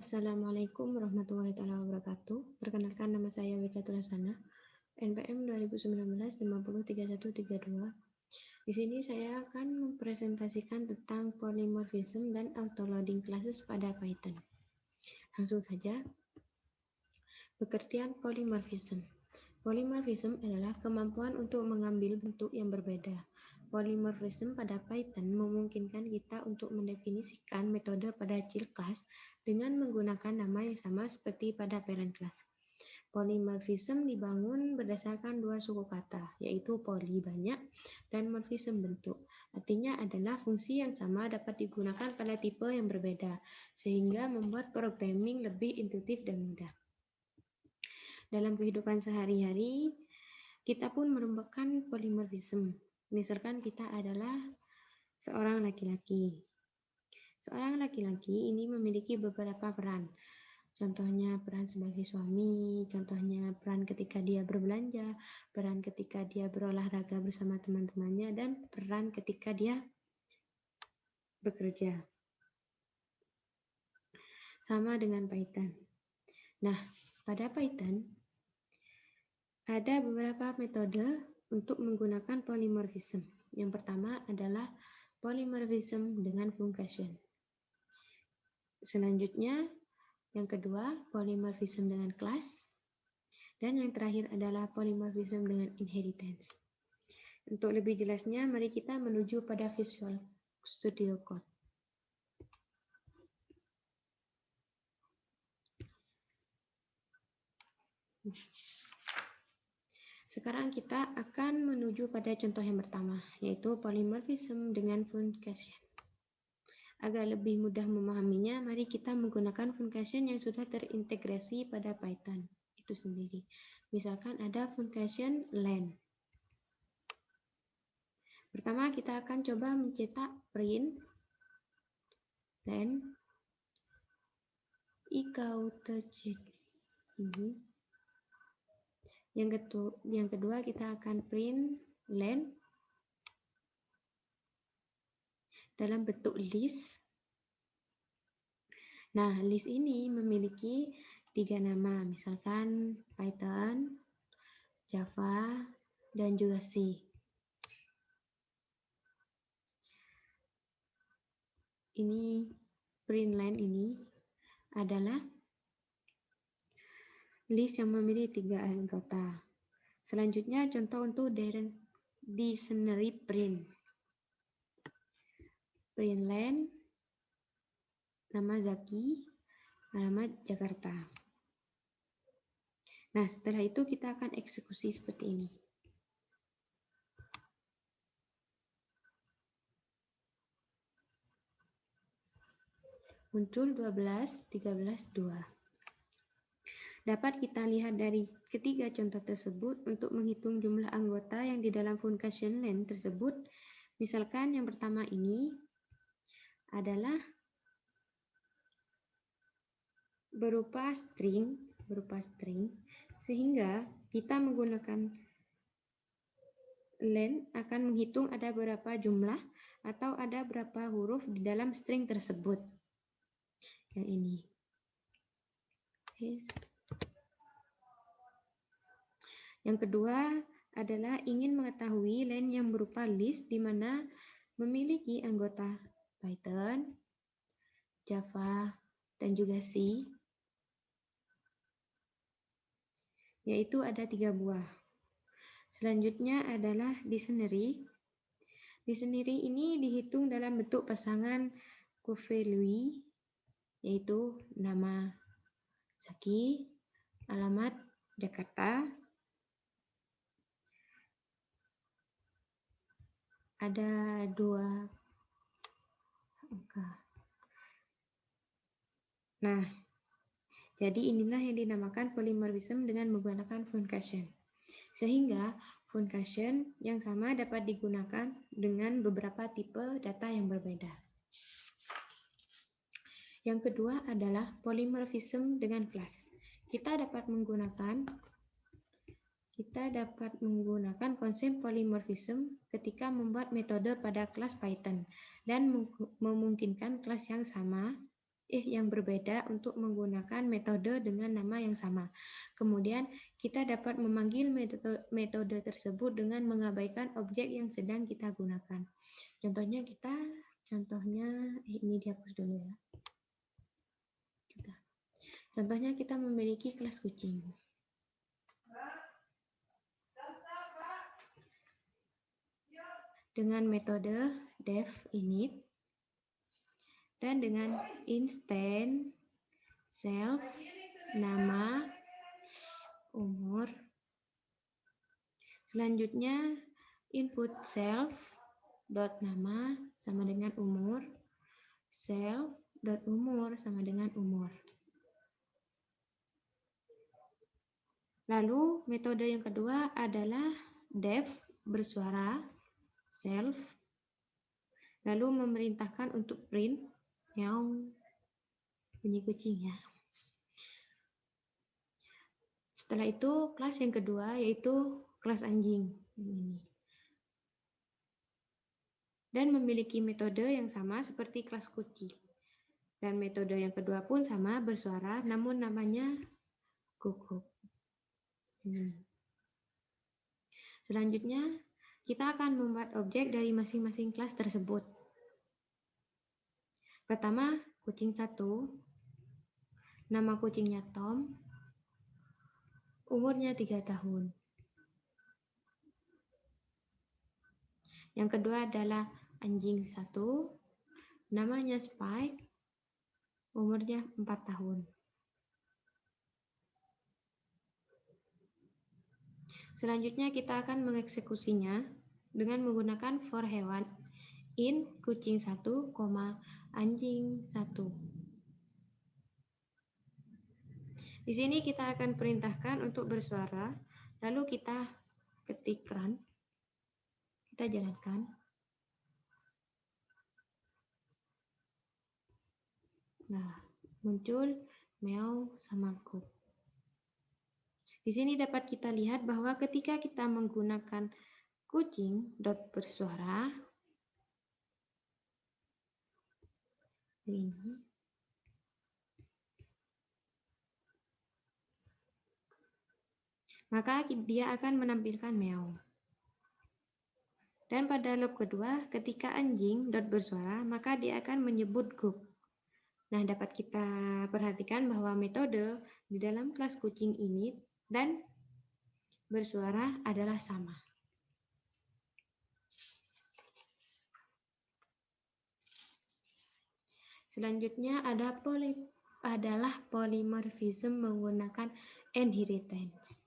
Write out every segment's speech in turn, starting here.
Assalamualaikum warahmatullahi wabarakatuh. Perkenalkan, nama saya Wika Tulasana, NPM 2019-503132. Di sini saya akan mempresentasikan tentang polymorphism dan autoloading classes pada Python. Langsung saja. Pengertian polymorphism. Polymorphism adalah kemampuan untuk mengambil bentuk yang berbeda. Polymorphism pada Python memungkinkan kita untuk mendefinisikan metode pada child class dengan menggunakan nama yang sama seperti pada parent class. Polymorphism dibangun berdasarkan dua suku kata, yaitu poly banyak dan morphism bentuk. Artinya adalah fungsi yang sama dapat digunakan pada tipe yang berbeda, sehingga membuat programming lebih intuitif dan mudah. Dalam kehidupan sehari-hari, kita pun merupakan polymorphism. Misalkan kita adalah seorang laki-laki. Seorang laki-laki ini memiliki beberapa peran. Contohnya peran sebagai suami, contohnya peran ketika dia berbelanja, peran ketika dia berolahraga bersama teman-temannya, dan peran ketika dia bekerja. Sama dengan Python. Nah, pada Python ada beberapa metode untuk menggunakan polymorphism. Yang pertama adalah polymorphism dengan function. Selanjutnya, yang kedua, polymorphism dengan class. Dan yang terakhir adalah polymorphism dengan inheritance. Untuk lebih jelasnya, mari kita menuju pada Visual Studio Code. Sekarang kita akan menuju pada contoh yang pertama, yaitu polymorphism dengan function. Agar lebih mudah memahaminya, mari kita menggunakan function yang sudah terintegrasi pada Python itu sendiri. Misalkan ada function len. Pertama kita akan coba mencetak print len ini. Yang kedua kita akan print len dalam bentuk list. Nah, list ini memiliki 3 nama, misalkan Python, Java, dan juga C. Ini print len ini adalah list yang memiliki 3 anggota. Selanjutnya contoh untuk dictionary print. Print len, nama Zaki, alamat Jakarta. Nah, setelah itu kita akan eksekusi seperti ini. Muncul 12, 13, 2. Dapat kita lihat dari ketiga contoh tersebut untuk menghitung jumlah anggota yang di dalam function len tersebut. Misalkan yang pertama ini adalah berupa string, sehingga kita menggunakan len akan menghitung ada berapa jumlah atau ada berapa huruf di dalam string tersebut. Yang ini. Yang kedua adalah ingin mengetahui len yang berupa list di mana memiliki anggota Python, Java, dan juga C, yaitu ada 3 buah. Selanjutnya adalah dictionary. Dictionary ini dihitung dalam bentuk pasangan covalue, yaitu nama Zaki, alamat Jakarta, ada 2 angka. Nah, jadi inilah yang dinamakan polymorphism dengan menggunakan function. Sehingga function yang sama dapat digunakan dengan beberapa tipe data yang berbeda. Yang kedua adalah polymorphism dengan class. Kita dapat menggunakan konsep polymorphism ketika membuat metode pada kelas Python dan memungkinkan kelas yang sama yang berbeda untuk menggunakan metode dengan nama yang sama. Kemudian kita dapat memanggil metode tersebut dengan mengabaikan objek yang sedang kita gunakan. Contohnya ini dihapus dulu ya. Contohnya kita memiliki kelas kucing. Dengan metode def init dan dengan instant self, nama, umur. Selanjutnya input self dot nama sama dengan umur, self dot umur sama dengan umur. Lalu metode yang kedua adalah def bersuara self, lalu memerintahkan untuk print meow, bunyi kucing ya. Setelah itu kelas yang kedua yaitu kelas anjing ini. Dan memiliki metode yang sama seperti kelas kucing. Dan metode yang kedua pun sama bersuara namun namanya guguk. Selanjutnya kita akan membuat objek dari masing-masing kelas tersebut. Pertama, kucing 1. Nama kucingnya Tom. Umurnya 3 tahun. Yang kedua adalah anjing 1. Namanya Spike. Umurnya 4 tahun. Selanjutnya kita akan mengeksekusinya dengan menggunakan for hewan in kucing 1, anjing 1. Di sini kita akan perintahkan untuk bersuara, lalu kita ketik run, kita jalankan. Nah, muncul meow sama gug. Di sini dapat kita lihat bahwa ketika kita menggunakan kucing dot bersuara ini, maka dia akan menampilkan meow. Dan pada loop kedua, ketika anjing dot bersuara, maka dia akan menyebut gug. Nah, dapat kita perhatikan bahwa metode di dalam kelas kucing ini dan bersuara adalah sama. Selanjutnya adalah polymorphism menggunakan inheritance.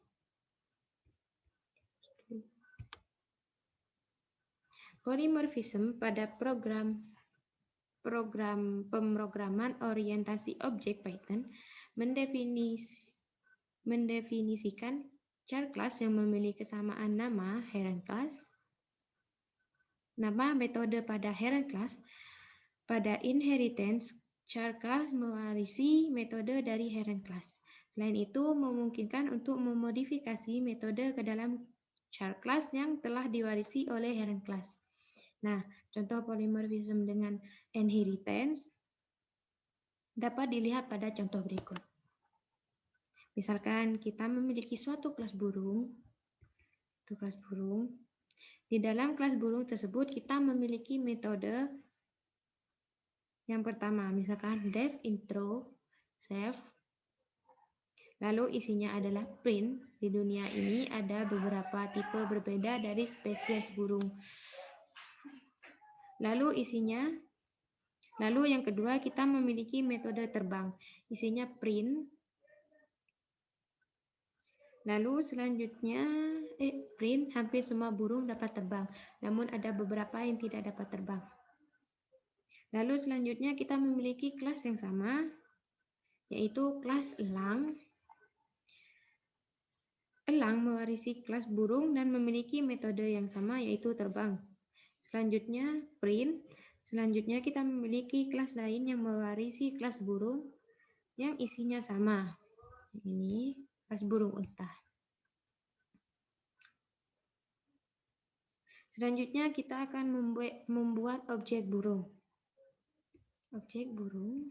Polymorphism pada program pemrograman orientasi objek Python mendefinisikan char class yang memiliki kesamaan nama parent class, nama metode pada parent class. Pada inheritance, char class mewarisi metode dari parent class. Selain itu, memungkinkan untuk memodifikasi metode ke dalam char class yang telah diwarisi oleh parent class. Nah, contoh polymorphism dengan inheritance dapat dilihat pada contoh berikut. Misalkan kita memiliki suatu kelas burung. Itu kelas burung. Di dalam kelas burung tersebut kita memiliki metode yang pertama, misalkan def intro self. Lalu isinya adalah print. Di dunia ini ada beberapa tipe berbeda dari spesies burung. Lalu yang kedua kita memiliki metode terbang. Isinya print. Lalu selanjutnya print hampir semua burung dapat terbang. Namun ada beberapa yang tidak dapat terbang. Lalu selanjutnya kita memiliki kelas yang sama, yaitu kelas elang. Elang mewarisi kelas burung dan memiliki metode yang sama, yaitu terbang. Selanjutnya print. Selanjutnya kita memiliki kelas lain yang mewarisi kelas burung yang isinya sama. Ini kelas burung unta. Selanjutnya kita akan membuat objek burung. Objek burung.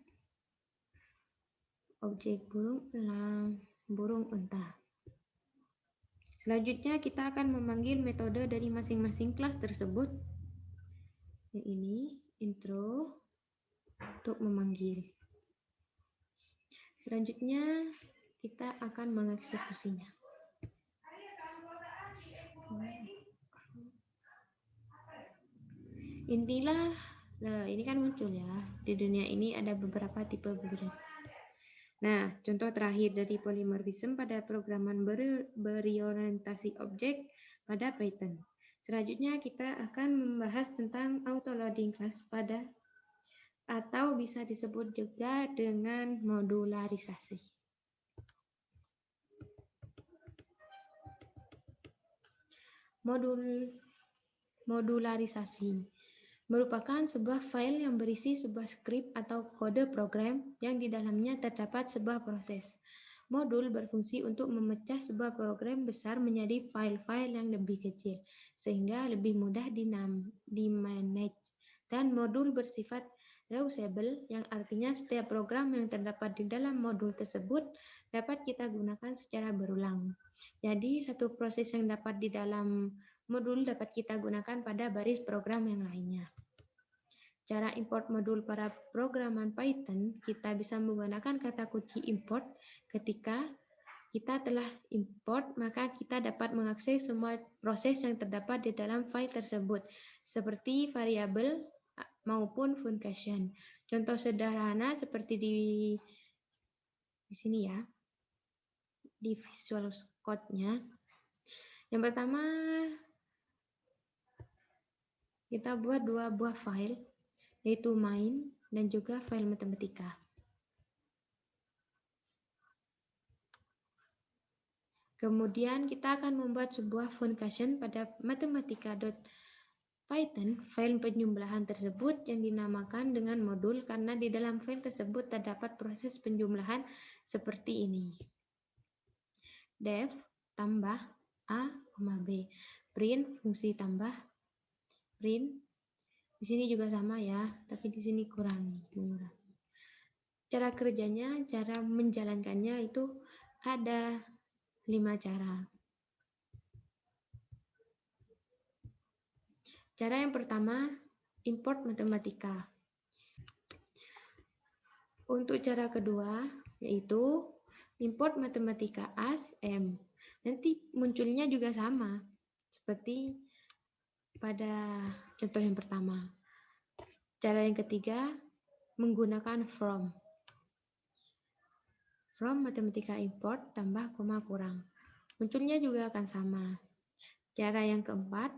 objek burung elang, burung unta. Selanjutnya kita akan memanggil metode dari masing-masing kelas tersebut. Yang ini intro untuk memanggil. Selanjutnya kita akan mengeksekusinya. Inilah, ini kan muncul ya. Di dunia ini ada beberapa tipe berbeda. Nah, contoh terakhir dari polymorphism pada programan berorientasi objek pada Python. Selanjutnya kita akan membahas tentang autoloading class pada atau bisa disebut juga dengan modularisasi. Modularisasi merupakan sebuah file yang berisi sebuah skrip atau kode program yang di dalamnya terdapat sebuah proses. Modul berfungsi untuk memecah sebuah program besar menjadi file-file yang lebih kecil, sehingga lebih mudah di-manage. Dan modul bersifat reusable, yang artinya setiap program yang terdapat di dalam modul tersebut dapat kita gunakan secara berulang. Jadi, satu proses yang dapat di dalam modul dapat kita gunakan pada baris program yang lainnya. Cara import modul pada programan Python, kita bisa menggunakan kata kunci import. Ketika kita telah import, maka kita dapat mengakses semua proses yang terdapat di dalam file tersebut, seperti variabel maupun function. Contoh sederhana seperti di sini ya, di Visual Code-nya. Yang pertama, kita buat dua buah file, yaitu main dan juga file matematika. Kemudian kita akan membuat sebuah function pada matematika.python, file penjumlahan tersebut yang dinamakan dengan modul karena di dalam file tersebut terdapat proses penjumlahan seperti ini. Def tambah A, B. Print fungsi tambah print. Di sini juga sama ya, tapi di sini kurang. Cara kerjanya, cara menjalankannya itu ada 5 cara. Cara yang pertama, import matematika. Untuk cara kedua, yaitu import matematika as m. Nanti munculnya juga sama, seperti pada contoh yang pertama. Cara yang ketiga, menggunakan from. From matematika import tambah koma kurang. Munculnya juga akan sama. Cara yang keempat,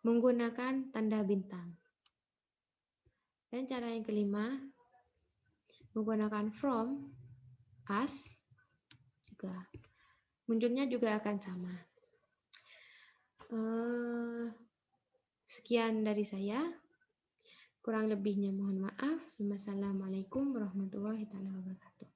menggunakan tanda bintang. Dan cara yang kelima, menggunakan from, as, juga. Munculnya juga akan sama. Sekian dari saya. Kurang lebihnya mohon maaf. Wassalamualaikum warahmatullahi wabarakatuh.